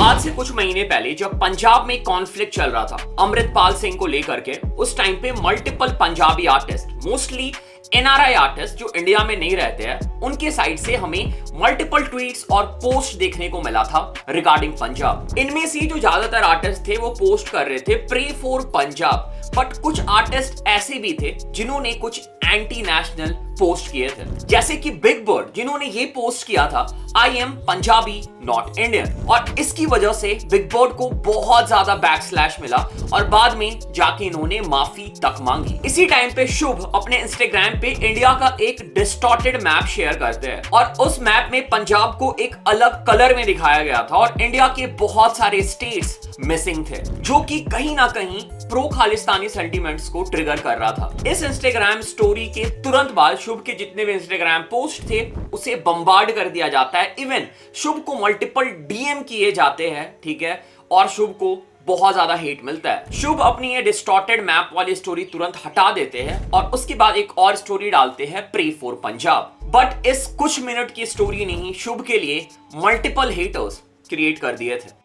आज से कुछ महीने पहले जब पंजाब में कॉन्फ्लिक्ट चल रहा था अमृतपाल सिंह को लेकर के, उस टाइम पे multiple Punjabi artist, mostly NRI artist जो इंडिया में नहीं रहते हैं, उनके साइड से हमें मल्टीपल ट्वीट्स और पोस्ट देखने को मिला था रिगार्डिंग पंजाब। इनमें से जो ज्यादातर आर्टिस्ट थे वो पोस्ट कर रहे थे प्रे फॉर पंजाब, बट कुछ आर्टिस्ट ऐसे भी थे जिन्होंने कुछ एंटी नेशनल पोस्ट किए थे, जैसे कि बिग बर्ड जिन्होंने ये पोस्ट किया था आई एम पंजाबी नॉट इंडियन, और इसकी वजह से बिग बर्ड को बहुत ज्यादा बैकस्लैश मिला और बाद में जाके इन्होंने माफी तक मांगी। इसी टाइम पे शुभ अपने इंस्टाग्राम पे इंडिया का एक डिस्टॉर्टेड मैप शेयर करते हैं और उस मैप में पंजाब को एक अलग कलर में दिखाया गया था और इंडिया के बहुत सारे स्टेट्स मिसिंग थे, जो कि कहीं ना कहीं प्रो खालिस्तानी सेंटीमेंट्स को ट्रिगर कर रहा था। इस इंस्टाग्राम स्टोरी के तुरंत बाद शुभ के जितने भी इंस्टाग्राम पोस्ट थे उसे बम्बार्ड कर दिया जाता है। इवन शुभ को मल्टीपल डीएम किए जाते हैं, ठीक है, और शुभ को बहुत ज्यादा हेट मिलता है। शुभ अपनी ये डिस्टॉर्टेड मैप वाली स्टोरी तुरंत हटा देते हैं और उसके बाद एक और स्टोरी डालते हैं प्रे फॉर पंजाब। बट इस कुछ मिनट की स्टोरी ने ही शुभ के लिए मल्टीपल हेटर्स क्रिएट कर दिए थे।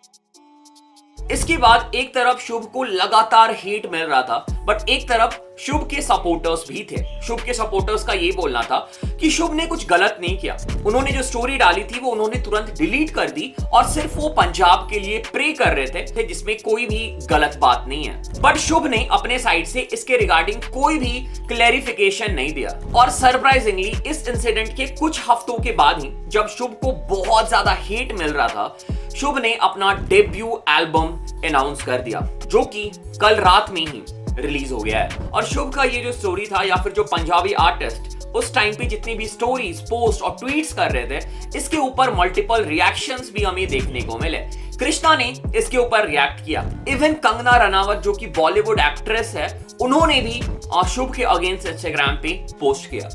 इसके बाद एक तरफ शुभ को लगातार हेट मिल रहा था, बट एक तरफ शुभ के सपोर्टर्स भी थे। शुभ के सपोर्टर्स का ये बोलना था कि शुभ ने कुछ गलत नहीं किया, उन्होंने जो स्टोरी डाली थी वो उन्होंने तुरंत डिलीट कर दी और सिर्फ वो पंजाब के लिए प्रे कर रहे थे जिसमें कोई भी गलत बात नहीं है। बट शुभ ने अपने साइड से इसके रिगार्डिंग कोई भी क्लैरिफिकेशन नहीं दिया और सरप्राइजिंगली इस इंसिडेंट के कुछ हफ्तों के बाद ही जब शुभ को बहुत ज्यादा हेट मिल रहा था, शुभ ने अपना डेब्यू एल्बम अनाउंस कर दिया, जो कि कल रात में ही रिलीज हो गया है। और शुभ का ये जो स्टोरी था, या फिर जो पंजाबी आर्टिस्ट उस टाइम पे जितनी भी स्टोरीज, पोस्ट और ट्वीट्स कर रहे थे, इसके ऊपर मल्टीपल रिएक्शंस भी हमें देखने को मिले। कृष्णा ने इसके ऊपर रिएक्ट किया, इवन कंगना रनावत जो कि बॉलीवुड एक्ट्रेस है, उन्होंने भी शुभ के अगेंस्ट इंस्टाग्राम पे पोस्ट किया।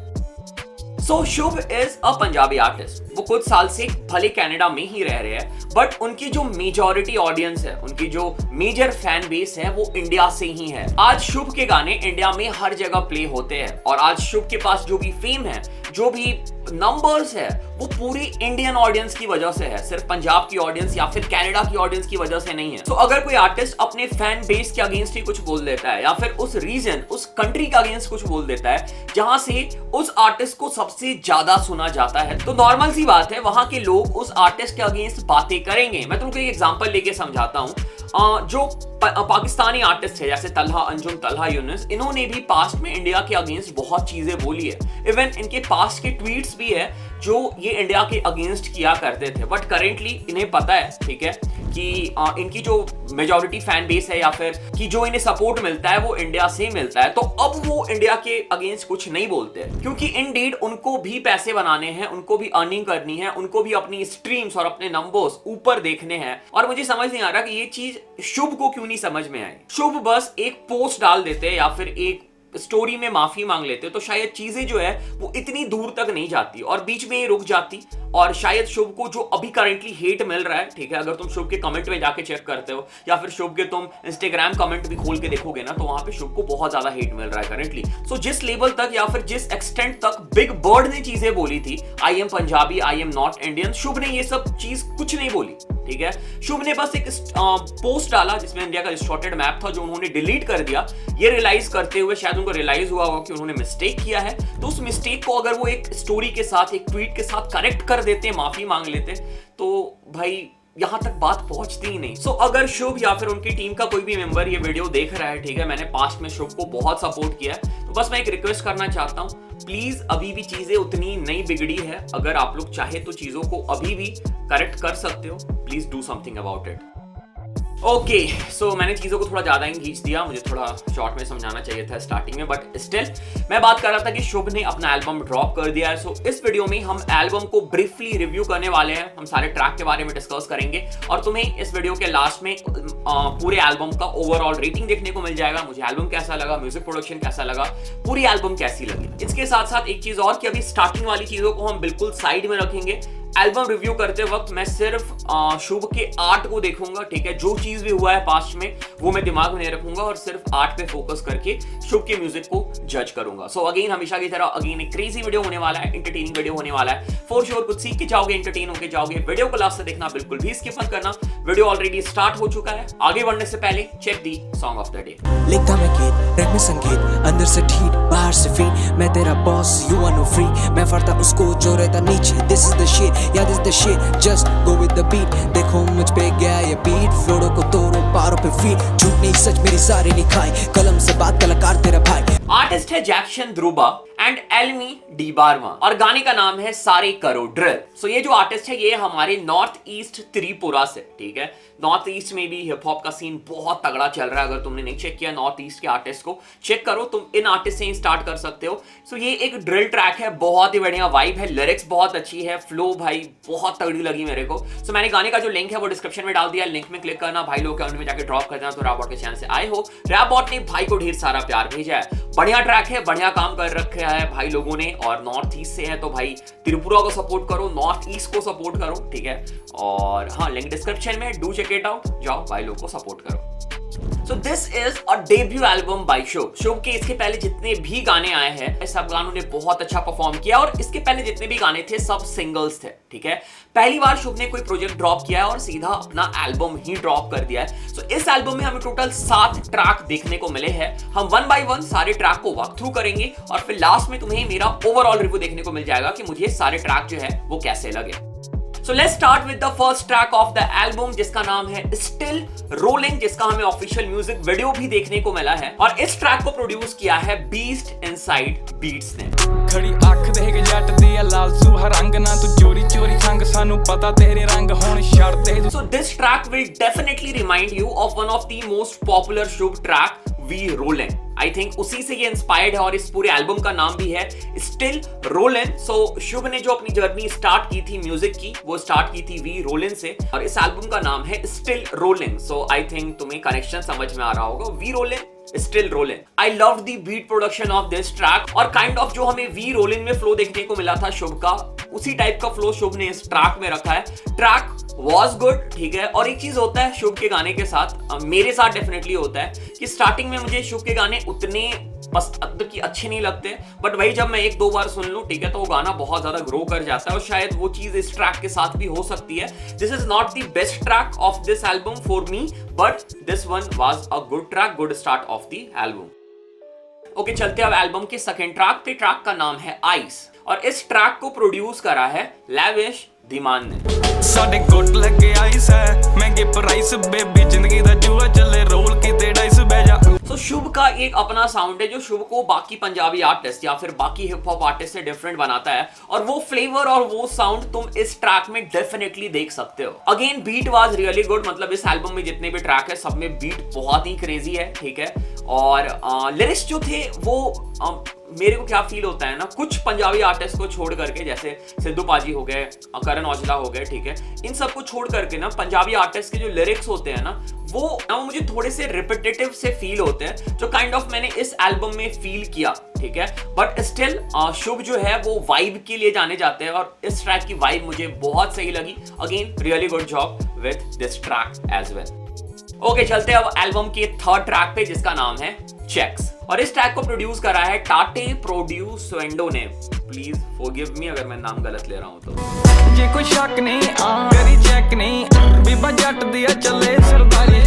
सो शुभ इज अ पंजाबी आर्टिस्ट। वो कुछ साल से भले कनाडा में ही रह रहे हैं, बट उनकी जो मेजॉरिटी ऑडियंस है, उनकी जो मेजर फैन बेस है, वो इंडिया से ही है। आज शुभ के गाने इंडिया में हर जगह प्ले होते हैं और आज शुभ के पास जो भी फेम है, जो भी नंबर्स है, वो पूरी इंडियन ऑडियंस की वजह से है, सिर्फ पंजाब की ऑडियंस या फिर कनाडा की ऑडियंस की वजह से नहीं है। तो अगर कोई आर्टिस्ट अपने फैन बेस के अगेंस्ट ही कुछ बोल देता है या फिर उस रीजन, उस कंट्री के अगेंस्ट कुछ बोल देता है जहां से उस आर्टिस्ट को सबसे ज्यादा सुना जाता है, तो नॉर्मल सी बात है वहां के लोग उस आर्टिस्ट के अगेंस्ट बातें करेंगे। मैं तुमको एक एग्जांपल लेके समझाता हूं। जो पाकिस्तानी आर्टिस्ट है जैसे तलहा अंजुम, तलहा यूनुस, इन्होंने भी पास्ट में इंडिया के अगेंस्ट बहुत चीजें बोली है। इवन इनके पास्ट के ट्वीट्स भी है जो ये इंडिया के अगेंस्ट किया करते थे, बट करेंटली इन्हें पता है, ठीक है, कि इनकी जो मेजॉरिटी फैन बेस है या फिर कि जो इन्हें सपोर्ट मिलता है वो इंडिया से मिलता है, तो अब वो इंडिया के अगेंस्ट कुछ नहीं बोलते, क्योंकि इंडीड उनको भी पैसे बनाने हैं, उनको भी अर्निंग करनी है, उनको भी अपनी स्ट्रीम्स और अपने नंबर्स ऊपर देखने हैं। और मुझे समझ नहीं आ रहा कि ये चीज शुभ को क्यों नहीं समझ में आई। शुभ बस एक पोस्ट डाल देते या फिर एक स्टोरी में माफी मांग लेते तो शायद चीजें जो है वो इतनी दूर तक नहीं जाती और बीच में ही रुक जाती, और शायद शुभ को जो अभी करेंटली हेट मिल रहा है, ठीक है, अगर तुम शुभ के कमेंट में जाके चेक करते हो या फिर शुभ के तुम इंस्टाग्राम कमेंट भी खोल के देखोगे ना, तो वहां पे शुभ को बहुत ज्यादा हेट मिल रहा है करेंटली। सो जिस लेवल तक या फिर जिस एक्सटेंट तक बिग बर्ड ने चीजें बोली थी, I am Punjabi, I am not Indian, Shubh ने ये सब चीज कुछ नहीं बोली, ठीक है। शुभ ने बस एक पोस्ट डाला जिसमें इंडिया का डिस्टॉर्टेड मैप था, जो उन्होंने डिलीट कर दिया। ये रियलाइज करते हुए शायद उनको रियलाइज हुआ होगा कि उन्होंने मिस्टेक किया है, तो उस मिस्टेक को अगर वो एक स्टोरी के साथ, एक ट्वीट के साथ करेक्ट कर देते, माफी मांग लेते, तो भाई यहां तक बात पहुंचती ही नहीं। सो अगर शुभ या फिर उनकी टीम का कोई भी मेंबर ये वीडियो देख रहा है, ठीक है, मैंने पास्ट में शुभ को बहुत सपोर्ट किया है, तो बस मैं एक रिक्वेस्ट करना चाहता हूं, प्लीज अभी भी चीजें उतनी नहीं बिगड़ी है। अगर आप लोग चाहे तो चीजों को अभी भी करेक्ट कर सकते हो, please do something about it. Okay, so मैंने चीज़ों को थोड़ा ज़्यादा ही खींच दिया, मुझे थोड़ा शॉर्ट में समझाना चाहिए था स्टार्टिंग में, बट स्टिल मैं बात कर रहा था कि शुभ ने अपना एल्बम ड्रॉप कर दिया है। सो इस वीडियो में हम एल्बम को ब्रीफली रिव्यू करने वाले हैं, हम सारे ट्रैक के बारे में डिस्कस करेंगे और तुम्हें इस वीडियो के लास्ट में पूरे एल्बम का ओवरऑल रेटिंग देखने को मिल जाएगा, मुझे एल्बम कैसा लगा, म्यूजिक प्रोडक्शन कैसा लगा, पूरी एल्बम कैसी लगी। इसके साथ साथ एक चीज़ और कि अभी स्टार्टिंग वाली चीज़ों को हम बिल्कुल साइड में रखेंगे, एल्बम रिव्यू करते वक्त मैं सिर्फ शुभ के आर्ट को देखूंगा, ठीक है। जो चीज भी हुआ है पास्ट में वो मैं दिमाग में नहीं रखूंगा और सिर्फ आर्ट पे फोकस करके शुभ के म्यूजिक को जज करूंगा। सो अगेन हमेशा की तरह अगेन एक क्रेजी वीडियो होने वाला है, एंटरटेनिंग वीडियो होने वाला है। फॉर श्योर कुछ सीख के जाओगे, एंटरटेन होके जाओगे। वीडियो को लास्ट से देखना बिल्कुल भी स्किप मत करना। वीडियो ऑलरेडी स्टार्ट हो चुका है। आगे बढ़ने से पहले check the song of the day. लिखता मैं गीत, रैप में संगीत, अंदर से ठीक बाहर से फीट। मैं तेरा boss, you are no free. मैं फरता उसको जो रहता नीचे। This is the shit, yeah this the shit, just go with the beat. देखो मुझ पे गया ये बीट, फ्लोरो को तोड़ो पारों पे फीट। झूठ नहीं सच मेरी सारी लिखाई, कलम से बात कलाकार तेरा भाई। आर्टिस्ट है जैक्शन ध्रुबा एंड एल्मी डी बार्मा और गाने का नाम है सारे करो ड्रिल। सो ये जो आर्टिस्ट है ये हमारे नॉर्थ ईस्ट त्रिपुरा से, ठीक है। नॉर्थ ईस्ट में भी हिप हॉप का सीन बहुत तगड़ा चल रहा है। अगर तुमने नहीं चेक किया नॉर्थ ईस्ट के आर्टिस्ट को चेक करो, तुम इन आर्टिस्ट से ही स्टार्ट कर सकते हो। सो ये एक ड्रिल ट्रैक है, बहुत ही बढ़िया वाइब है, लिरिक्स बहुत अच्छी है, फ्लो भाई बहुत तगड़ी लगी मेरे को। सो मैंने गाने का जो लिंक है वो डिस्क्रिप्शन में डाल दिया, लिंक में क्लिक करना, भाई लोग अकाउंट में जाकर ड्रॉप कर देना। तो रैपबॉट के चैनल से आए हो, रैपबॉट ने भाई को ढेर सारा प्यार भेजा है। बढ़िया ट्रैक है, बढ़िया काम कर रखा है भाई लोगों ने। और नॉर्थ ईस्ट से है तो भाई त्रिपुरा को सपोर्ट करो, नॉर्थ ईस्ट को सपोर्ट करो, ठीक है। और हाँ, लिंक डिस्क्रिप्शन में, डू चेक इट आउट, जाओ भाई लोग को सपोर्ट करो। So this is a debut album by शुभ। शुभ के इसके पहले जितने भी गाने आए हैं सब गानों ने बहुत अच्छा परफॉर्म किया और इसके पहले जितने भी गाने थे सब सिंगल्स थे, ठीक है। पहली बार शुभ ने कोई प्रोजेक्ट ड्रॉप किया है और सीधा अपना एल्बम ही ड्रॉप कर दिया है। सो इस एल्बम में हमें टोटल 7 ट्रैक देखने को मिले हैं। हम 1 by 1 सारे ट्रैक को वॉक थ्रू करेंगे और फिर लास्ट में तुम्हें मेरा ओवरऑल रिव्यू देखने को मिल जाएगा कि मुझे सारे ट्रैक जो है वो कैसे लगे। So let's start with the first track of the album जिसका नाम है Still Rolling, जिसका हमें ऑफिशियल म्यूजिक वीडियो भी देखने को मिला है और इस ट्रैक को प्रोड्यूस किया है बीस्ट इनसाइड बीट्स ने। खड़ी अख देख जट दी लाल सूहा रंग ना तू चोरी चोरी संग सानू पता तेरे रंग होण छड़ दे। So this track will definitely remind you of one of the most popular Shubh track we rolling. I think उसी से ये इंस्पायर्ड है और इस पूरे एल्बम का नाम भी है स्टिल रोलिंग। सो शुभ ने जो अपनी जर्नी स्टार्ट की थी म्यूजिक की वो स्टार्ट की थी वी रोलिंग से और इस एल्बम का नाम है still rolling. So I think तुम्हें कनेक्शन समझ में आ रहा होगा, we rolling still rolling. I love the beat production of this track और काइंड ऑफ जो हमें वी रोलिंग में फ्लो देखने को मिला था शुभ का, उसी टाइप का फ्लो शुभ ने इस ट्रैक में रखा है। ट्रैक वॉज गुड, ठीक है। और एक चीज होता है शुभ के गाने के साथ, मेरे साथ डेफिनेटली होता है कि स्टार्टिंग में मुझे शुभ के गाने उतने मतलब कि अच्छे नहीं लगते, बट वही जब मैं 1-2 बार सुन लूं, ठीक है, तो वो गाना बहुत ज्यादा ग्रो कर जाता है और शायद वो चीज इस ट्रैक के साथ भी हो सकती है। This is not the best track of this album for me, but this one was a good track, good start of the album. Okay, चलते अब एल्बम के सेकंड ट्रैक पे। ट्रैक का नाम है आइस और इस ट्रैक को प्रोड्यूस करा है लैविश धीमान ने। साडे कोट लगे आइस है महंगे प्राइस बेबी जिंदगी दा जुआ चले रोल की डाइस बेजा। सो शुभ का एक अपना साउंड है जो शुभ को बाकी पंजाबी आर्टिस्ट या फिर बाकी हिप हॉप आर्टिस्ट से डिफरेंट बनाता है और वो फ्लेवर और वो साउंड तुम इस ट्रैक में डेफिनेटली देख सकते हो। Again beat was really good, मतलब इस एल्बम में जितने भी ट्रैक है सब में बीट बहुत ही क्रेजी है, ठीक है। और लिरिक्स जो थे वो मेरे को क्या फील होता है ना, कुछ पंजाबी आर्टिस्ट को छोड़ करके, जैसे सिद्धू पाजी हो गए, करण औजला हो गए, ठीक है, इन सब को छोड़ करके ना पंजाबी आर्टिस्ट के जो लिरिक्स होते हैं ना वो मुझे थोड़े से रिपीटेटिव से फील होते हैं, जो काइंड ऑफ मैंने इस एल्बम में फील किया, ठीक है। बट स्टिल शुभ जो है वो वाइब के लिए जाने जाते हैं और इस ट्रैक की वाइब मुझे बहुत सही लगी। Again really good job with this track as well. Okay, चलते अब एल्बम के थर्ड ट्रैक पे जिसका नाम है चेक्स और इस ट्रैक को प्रोड्यूस करा है टाटे प्रोड्यूसेंडो ने। प्लीज फॉरगिव मी अगर मैं नाम गलत ले रहा हूं तो। जे कोई शक नहीं तेरी चेक नहीं बीबा जट दिया चले सरदारी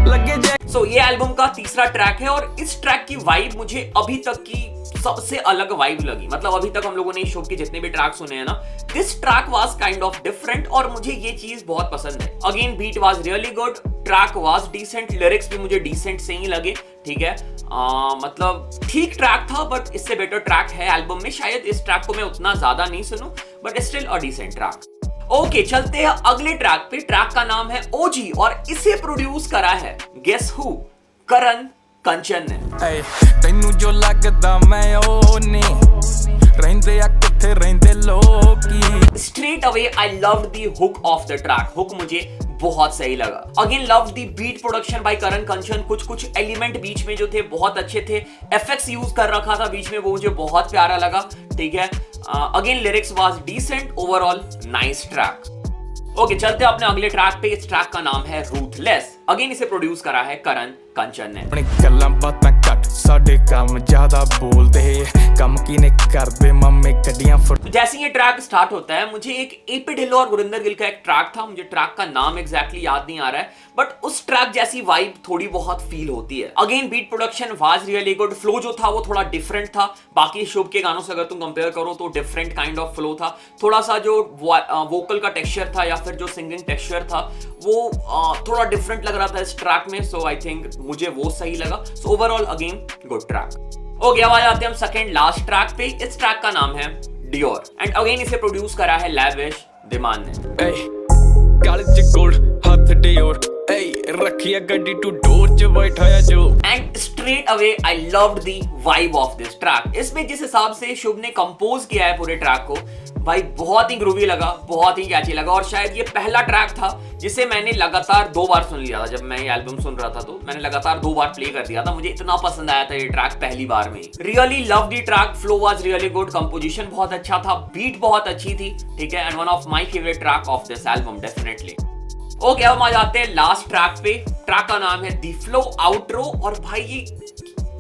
लगे जे। सो ये एल्बम का तीसरा ट्रैक है और इस ट्रैक की वाइब मुझे अभी तक की सबसे अलग वाइब लगी। मतलब अभी तक हम लोगों ने शुभ के जितने भी ट्रैक सुने हैं ना, this track was kind of different और मुझे ये चीज बहुत पसंद है। Again beat was really good, track was decent, lyrics भी मुझे डिसेंट से ही लगे, ठीक है। मतलब ठीक ट्रैक था बट इससे बेटर ट्रैक है एल्बम में। शायद इस ट्रैक को मैं उतना ज्यादा नहीं सुनूं but still a decent track. Okay, चलते हैं अगले ट्रैक पे। ट्रैक का नाम है ओजी और इसे प्रोड्यूस करा है गेस हु, करण कंचन ने। तैनू जो लगदा मैं ओ नहीं रहंदे आ किथे रहंदे लोकी। Straight away I loved the hook of the track. Hook मुझे बहुत सही लगा। Again love the beat production by Karan Kanchan, कुछ एलिमेंट बीच में जो थे बहुत अच्छे थे, एफएक्स यूज कर रखा था बीच में, वो मुझे बहुत प्यारा लगा, ठीक है। Again lyrics was decent, overall nice track. Okay, चलते हैं अपने अगले ट्रैक पे। इस ट्रैक का नाम है रूथलेस। अगेन इसे प्रोड्यूस करा है करण कंचन ने। अपनी गल्लां बातां घट साडे काम ज्यादा बोलदे, काम कीने करदे मम्मी गड्डियां फुट। तो जैसे ये ट्रैक स्टार्ट होता है, मुझे एक एपी ढिल्लों और गुरिंदर गिल का एक ट्रैक था, मुझे ट्रैक का नाम एग्जैक्टली याद नहीं आ रहा है, बट उस ट्रैक जैसी वाइब थोड़ी बहुत फील होती है। Again beat production was really good, flow जो था वो थोड़ा डिफरेंट था बाकी शुभ के गानों से अगर तुम कंपेयर करो तो डिफरेंट काइंड ऑफ फ्लो था। थोड़ा सा जो वोकल का टेक्सचर था या फिर जो सिंगिंग टेक्सचर था वो थोड़ा डिफरेंट लग रहा था इस ट्रैक में, सो आई थिंक मुझे वो सही लगा। So overall again good track. Okay, अब आ जाते हैं हम सेकंड लास्ट ट्रैक पे। इस ट्रैक का नाम है डियोर एंड अगेन इसे प्रोड्यूस करा है लैविश दिमान ने। गल च गोल्ड हाथ डियोर, रखिया गड्डी टू डोर च बैठाया जो। And straight away I loved the vibe of this track. इसमें जिस हिसाब से शुभ ने कंपोज किया है पूरे ट्रैक को, भाई बहुत ही ग्रूवी लगा, बहुत ही कैची लगा। और शायद ये पहला ट्रैक था जिसे मैंने लगातार 2 बार सुन लिया था। जब मैं ये एल्बम सुन रहा था तो मैंने लगातार 2 बार प्ले कर दिया था, मुझे इतना पसंद आया था ये ट्रैक पहली बार में। Really love the track, flow was really good, composition बहुत अच्छा था, बीट बहुत अच्छी थी, ठीक है, and one of my favourite track of this album definitely. Okay, अब हम आ जाते हैं लास्ट ट्रैक पे। ट्रैक का नाम है द फ्लो आउट्रो। और भाई ये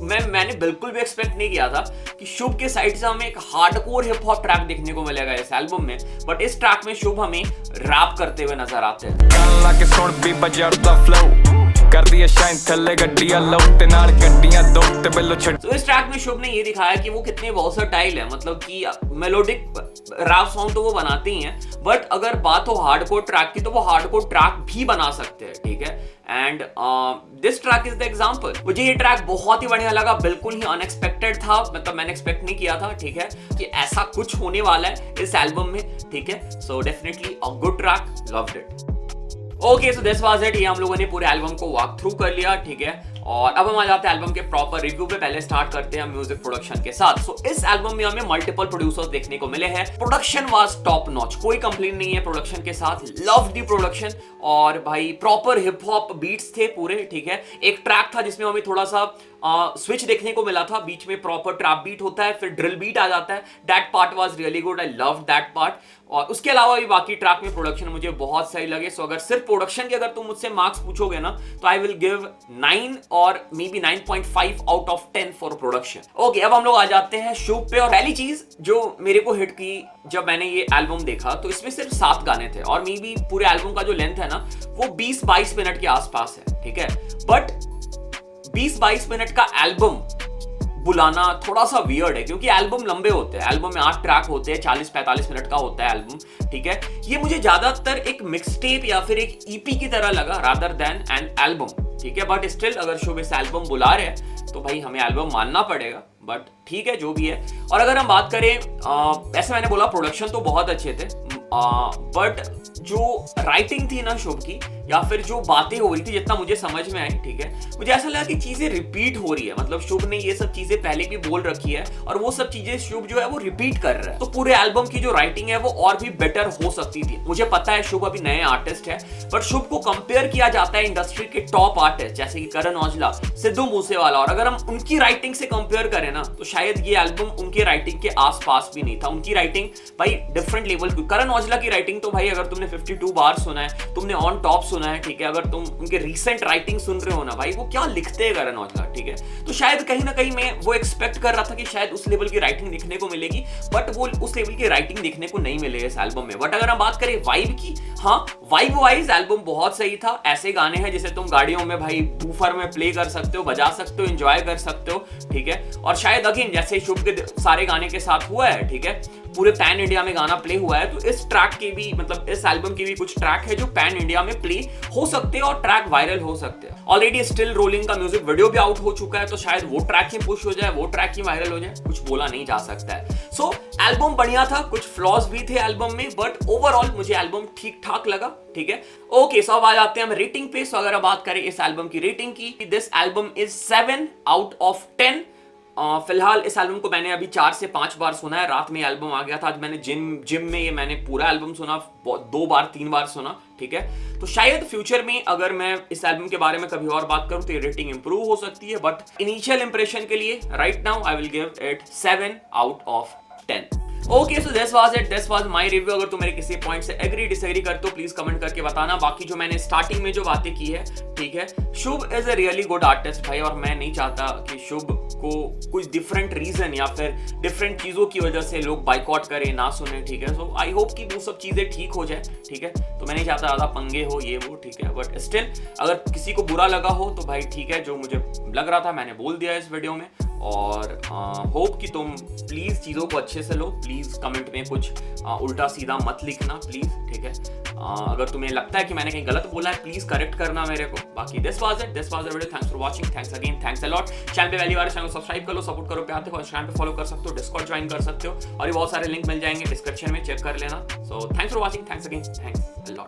मैंने बिल्कुल भी एक्सपेक्ट नहीं किया था कि शुभ के साइड से हमें एक हार्डकोर हिप हॉप ट्रैक देखने को मिलेगा इस एल्बम में, बट इस ट्रैक में शुभ हमें रैप करते हुए नजर आते हैं। गाना के सुन भी बजरदा फ्लो कर दिया शाइन थल्ले गड्डियां लो ते नाल गड्डियां दो ते बिल्लो छड़। तो इस ट्रैक में शुभ ने ये दिखाया कि वो कितने वर्सेटाइल है, मतलब कि मेलोडिक रैप सॉन्ग तो वो बनाते ही हैं, बट अगर बात हो हार्डकोर ट्रैक की तो वो हार्डकोर ट्रैक भी बना सकते हैं, ठीक है। And this track is the example. मुझे ये ट्रैक बहुत ही बढ़िया लगा, बिल्कुल ही अनएक्सपेक्टेड था, मतलब मैंने एक्सपेक्ट नहीं किया था, ठीक है, कि ऐसा कुछ होने वाला है इस एल्बम में, ठीक है। So definitely a good track, loved it. Okay, so this was it. ये हम लोगों ने पूरे एल्बम को वॉक थ्रू कर लिया, ठीक है। और अब हम आ जाते हैं एल्बम के प्रॉपर रिव्यू पे। पहले स्टार्ट करते हैं म्यूजिक प्रोडक्शन के साथ। सो इस एल्बम में हमें मल्टीपल प्रोड्यूसर्स देखने को मिले हैं। प्रोडक्शन वाज टॉप नॉच, कोई कंप्लेन नहीं है प्रोडक्शन के साथ, लव द प्रोडक्शन। और भाई प्रॉपर हिप हॉप बीट्स थे पूरे, ठीक है। एक ट्रैक था जिसमें हमें थोड़ा सा स्विच देखने को मिला था, बीच में प्रॉपर ट्रैप बीट होता है, फिर ड्रिल बीट आ जाता है। That part was really good, I love that part. और उसके अलावा भी बाकी ट्रैक में प्रोडक्शन मुझे बहुत सही लगे। सो अगर सिर्फ प्रोडक्शन के अगर तुम मुझसे मार्क्स पूछोगे ना तो आई विल गिव 9 और may be 9.5 out of 10 for production. Okay, अब हम लोग आ जाते हैं शुभ पे। और पहली चीज जो मेरे को हिट की जब मैंने ये एल्बम देखा तो इसमें सिर्फ 7 गाने थे और मे बी पूरे एल्बम का जो लेंथ है ना वो 20-22 मिनट के आसपास है, ठीक है। बट 20-22 मिनट का एल्बम बुलाना थोड़ा सा वियर्ड है क्योंकि एल्बम लंबे होते हैं। एल्बम में 8 ट्रैक होते हैं, 40-45 मिनट का होता है एल्बम, ठीक है। ये मुझे ज्यादातर एक मिक्स टेप या फिर एक ईपी की तरह लगा रादर देन एन एल्बम, ठीक है। बट स्टिल अगर शुभ इस एल्बम बुला रहे हैं तो भाई हमें एल्बम मानना पड़ेगा, बट ठीक है जो भी है। और अगर हम बात करें, ऐसे मैंने बोला प्रोडक्शन तो बहुत अच्छे थे, बट जो राइटिंग थी ना शुभ की या फिर जो बातें हो रही थी जितना मुझे समझ में आई, ठीक है, मुझे ऐसा लगा कि चीजें रिपीट हो रही है। मतलब शुभ ने ये सब चीजें पहले भी बोल रखी है और वो सब चीजें शुभ जो है वो रिपीट कर रहा है। तो पूरे एल्बम की जो राइटिंग है वो और भी बेटर हो सकती थी। मुझे पता है शुभ अभी नए आर्टिस्ट है, बट शुभ को कंपेयर किया जाता है इंडस्ट्री के टॉप आर्टिस्ट जैसे कि करण औजला, सिद्धू मूसेवाला, और अगर हम उनकी राइटिंग से कंपेयर करें ना तो शायद ये एल्बम उनके राइटिंग के आसपास भी नहीं था। उनकी राइटिंग भाई डिफरेंट लेवल की। करण औजला की राइटिंग तो भाई अगर तुमने 52 बार सुना है, तुमने ऑन टॉप सुना है, ठीक है, अगर तुम उनके रीसेंट राइटिंग सुन रहे हो ना भाई, वो क्या लिखते हैं करण औजला, ठीक है। तो शायद कहीं ना कहीं मैं वो एक्सपेक्ट कर रहा था कि शायद उस लेवल की राइटिंग देखने को मिलेगी, बट वो उस लेवल की राइटिंग देखने को नहीं मिले इस एल्बम में। बट अगर हम बात करें वाइब की, हाँ वाइब वाइज एल्बम बहुत सही था। ऐसे गाने हैं जिसे तुम गाड़ियों में भाई बूफर में प्ले कर सकते हो, बजा सकते हो, एंजॉय कर सकते हो, ठीक है। और शायद अगेन जैसे शुभ के सारे गाने के साथ हुआ है, ठीक है, पूरे पैन इंडिया में गाना प्ले हुआ है, तो इस ट्रैक के भी मतलब इस एल्बम के भी कुछ ट्रैक है जो पैन इंडिया में प्ले हो सकते हैं और ट्रैक वायरल हो सकते हैं। ऑलरेडी स्टिल रोलिंग का म्यूजिक वीडियो भी आउट हो चुका है, तो शायद वो ट्रैक ही पुश हो जाए, वो ट्रैक ही वायरल हो जाए, कुछ बोला नहीं जा सकता है। सो एल्बम बढ़िया था, कुछ फ्लॉज भी थे एल्बम में, बट ओवरऑल मुझे एल्बम ठीक ठाक लगा, ठीक है। ओके, सो अब आ जाते हैं हम रेटिंग पे। सो अगर आप बात करें इस एल्बम की रेटिंग की, this album is 7 out of 10 फिलहाल इस एल्बम को मैंने अभी 4 से 5 बार सुना है। रात में एल्बम आ गया था, आज मैंने जिम में ये मैंने पूरा एल्बम सुना, 2 बार 3 बार सुना, ठीक है। तो शायद फ्यूचर में अगर मैं इस एल्बम के बारे में कभी और बात करूं तो ये रेटिंग इंप्रूव हो सकती है, बट इनिशियल इंप्रेशन के लिए right now I will give it 7 out of 10। Okay, so this was it, this was my review. अगर तुम मेरे किसी पॉइंट से एग्री डिसएग्री करते हो प्लीज कमेंट करके बताना। बाकी जो मैंने स्टार्टिंग में जो बातें की है, ठीक है, Shubh is a really good artist भाई, और मैं नहीं चाहता कि शुभ को कुछ डिफरेंट रीजन या फिर डिफरेंट चीजों की वजह से लोग बाइकआउट करें, ना सुने, ठीक है। सो आई होप कि वो सब चीजें ठीक हो जाए, ठीक है। तो मैं नहीं चाहता ज्यादा पंगे हो ये वो, ठीक है, बट स्टिल अगर किसी को बुरा लगा हो तो भाई ठीक है, जो मुझे लग रहा था मैंने बोल दिया इस वीडियो में। और होप कि तुम प्लीज़ चीज़ों को अच्छे से लो। प्लीज़ कमेंट में कुछ उल्टा सीधा मत लिखना प्लीज़, ठीक है। अगर तुम्हें लगता है कि मैंने कहीं गलत बोला है प्लीज़ करेक्ट करना मेरे को। बाकी this was it, this was the video. Thanks for watching, thanks again, thanks a lot. Channel पे पहली बार चैनल को सब्सक्राइब कर लो, सपोर्ट करो, प्यार देखो, इंस्टाग्राम पे फॉलो कर सकते हो, डिस्कॉर्ड ज्वाइन कर सकते हो, और ये बहुत सारे लिंक मिल जाएंगे डिस्क्रिप्शन में, चेक कर लेना। So thanks for watching, thanks again, thanks a lot.